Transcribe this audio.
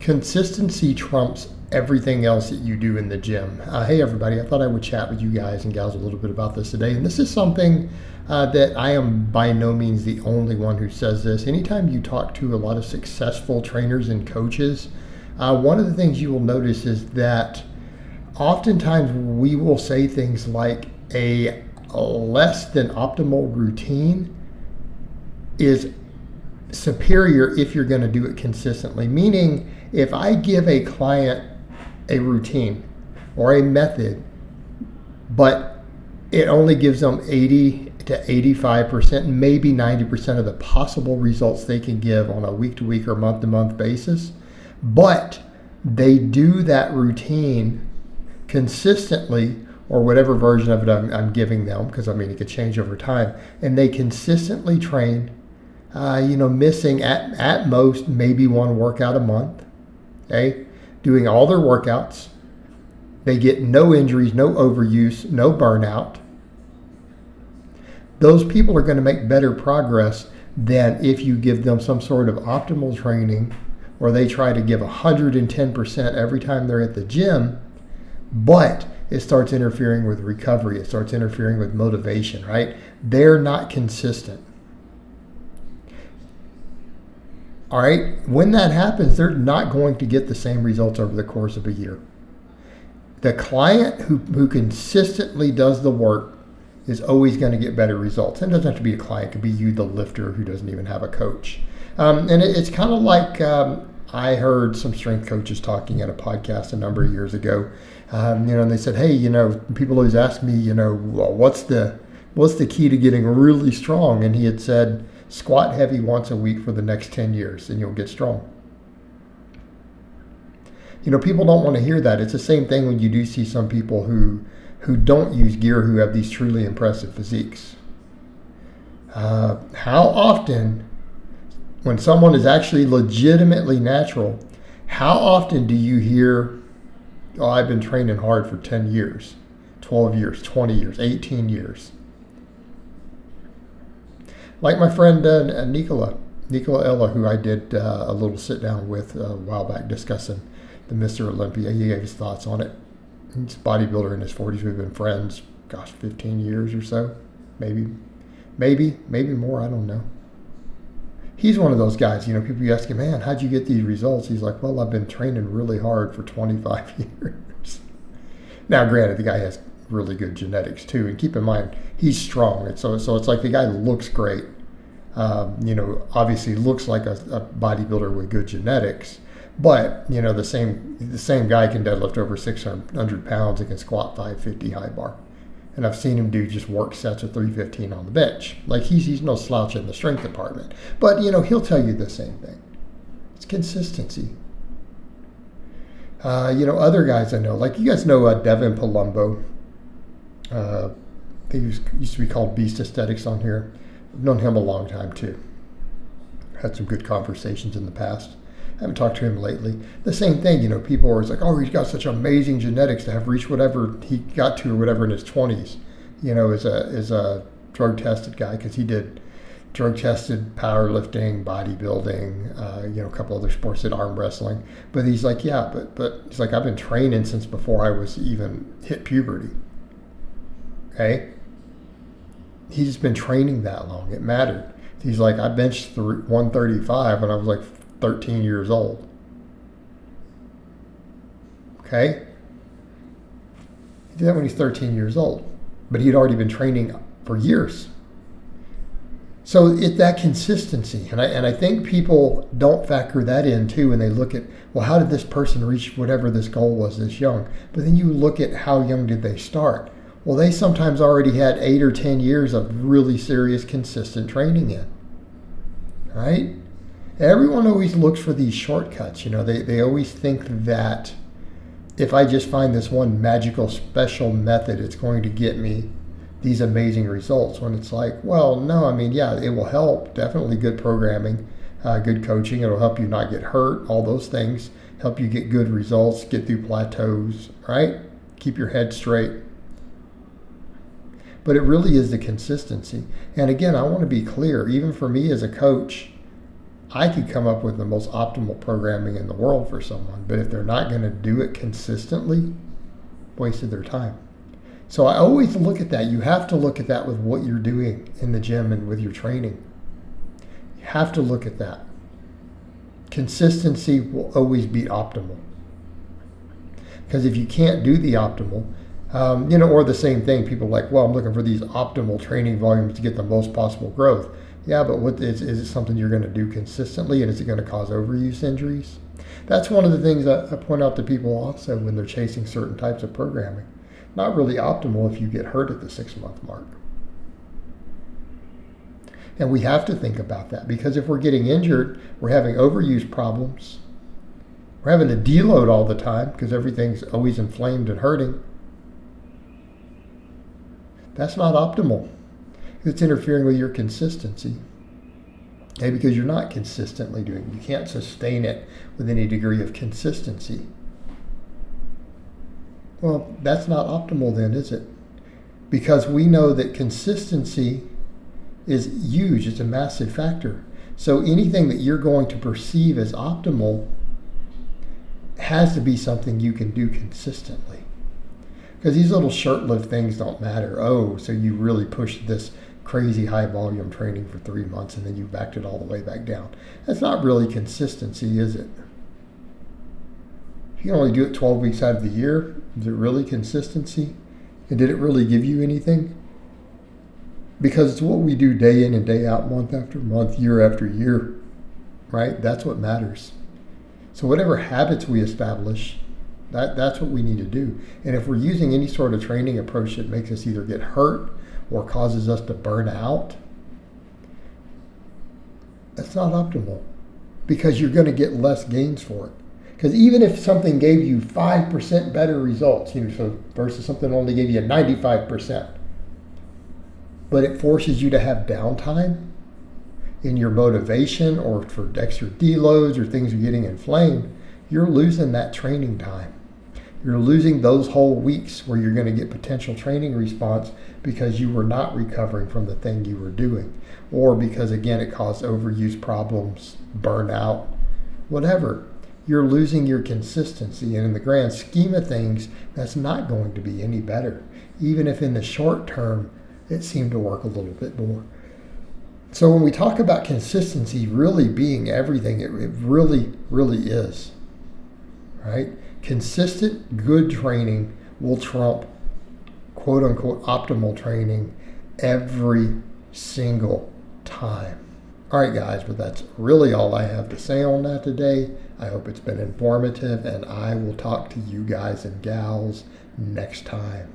Consistency trumps everything else that you do in the gym. Hey everybody, I thought I would chat with you guys and gals a little bit about this today. And this is something that I am by no means the only one who says this. Anytime you talk to a lot of successful trainers and coaches, one of the things you will notice is that oftentimes we will say things like a less than optimal routine is superior if you're going to do it consistently. Meaning, if I give a client a routine or a method, but it only gives them 80 to 85%, maybe 90% of the possible results they can give on a week-to-week or month-to-month basis, but they do that routine consistently, or whatever version of it I'm giving them, because I mean it could change over time, and they consistently train, missing at most maybe one workout a month, okay, doing all their workouts. They get no injuries, no overuse, no burnout. Those people are going to make better progress than if you give them some sort of optimal training, or they try to give 110% every time they're at the gym, but it starts interfering with recovery. It starts interfering with motivation, right? They're not consistent. All right, when that happens, they're not going to get the same results over the course of a year. The client who consistently does the work is always going to get better results. And it doesn't have to be a client. It could be you, the lifter, who doesn't even have a coach. And it's kind of like I heard some strength coaches talking at a podcast a number of years ago. And they said, hey, people always ask me, well, what's the key to getting really strong? And he had said, squat heavy once a week for the next 10 years and you'll get strong. People don't want to hear that. It's the same thing when you do see some people who don't use gear, who have these truly impressive physiques. How often, when someone is actually legitimately natural, how often do you hear, oh, I've been training hard for 10 years, 12 years, 20 years, 18 years? Like my friend Nicola Ella, who I did a little sit down with a while back discussing the Mr. Olympia. He gave his thoughts on it. He's a bodybuilder in his 40s. We've been friends, 15 years or so. Maybe more, I don't know. He's one of those guys, people you ask him, man, how'd you get these results? He's like, well, I've been training really hard for 25 years. Now, granted, the guy has really good genetics too, and keep in mind he's strong, and so it's like the guy looks great, obviously looks like a bodybuilder with good genetics, but the same guy can deadlift over 600 pounds and can squat 550 high bar, and I've seen him do just work sets of 315 on the bench. Like he's no slouch in the strength department, but he'll tell you the same thing. It's consistency. Other guys I know, like you guys know Devin Palumbo. They used to be called Beast Aesthetics on here. I've known him a long time too. Had some good conversations in the past. I haven't talked to him lately. The same thing, people are always like, oh, he's got such amazing genetics to have reached whatever he got to or whatever in his 20s, as a drug-tested guy, because he did drug-tested powerlifting, bodybuilding, a couple other sports, did arm wrestling. But he's like, yeah, but he's like, I've been training since before I was even hit puberty. Okay? He's just been training that long. It mattered. He's like, I benched 135 when I was like 13 years old. Okay? He did that when he's 13 years old. But he'd already been training for years. So it's that consistency. And I think people don't factor that in too when they look at, well, how did this person reach whatever this goal was this young? But then you look at how young did they start. Well, they sometimes already had 8 or 10 years of really serious, consistent training in. Right? Everyone always looks for these shortcuts. They always think that if I just find this one magical special method, it's going to get me these amazing results. When it's like, well, no, it will help. Definitely good programming, good coaching. It'll help you not get hurt, all those things. Help you get good results, get through plateaus, right? Keep your head straight. But it really is the consistency. And again, I want to be clear, even for me as a coach, I could come up with the most optimal programming in the world for someone, but if they're not going to do it consistently, wasted their time. So I always look at that. You have to look at that with what you're doing in the gym and with your training. You have to look at that. Consistency will always beat optimal. Because if you can't do the optimal, or the same thing, people are like, well, I'm looking for these optimal training volumes to get the most possible growth. Yeah, but is it something you're going to do consistently, and is it going to cause overuse injuries? That's one of the things I point out to people also when they're chasing certain types of programming. Not really optimal if you get hurt at the 6-month mark. And we have to think about that, because if we're getting injured, we're having overuse problems. We're having to deload all the time because everything's always inflamed and hurting. That's not optimal. It's interfering with your consistency. Okay, because you're not consistently doing it. You can't sustain it with any degree of consistency. Well, that's not optimal then, is it? Because we know that consistency is huge. It's a massive factor. So anything that you're going to perceive as optimal has to be something you can do consistently. Because these little short-lived things don't matter. Oh, so you really pushed this crazy high volume training for 3 months and then you backed it all the way back down. That's not really consistency, is it? You can only do it 12 weeks out of the year. Is it really consistency? And did it really give you anything? Because it's what we do day in and day out, month after month, year after year, right? That's what matters. So whatever habits we establish, that's what we need to do. And if we're using any sort of training approach that makes us either get hurt or causes us to burn out, that's not optimal, because you're going to get less gains for it. Because even if something gave you 5% better results, so versus something only gave you 95%, but it forces you to have downtime in your motivation or for extra deloads or things are getting inflamed, you're losing that training time. You're losing those whole weeks where you're going to get potential training response because you were not recovering from the thing you were doing, or because, again, it caused overuse problems, burnout, whatever. You're losing your consistency, and in the grand scheme of things, that's not going to be any better, even if in the short term it seemed to work a little bit more. So when we talk about consistency really being everything, it really, really is, right? Consistent, good training will trump quote-unquote optimal training every single time. All right, guys, but that's really all I have to say on that today. I hope it's been informative, and I will talk to you guys and gals next time.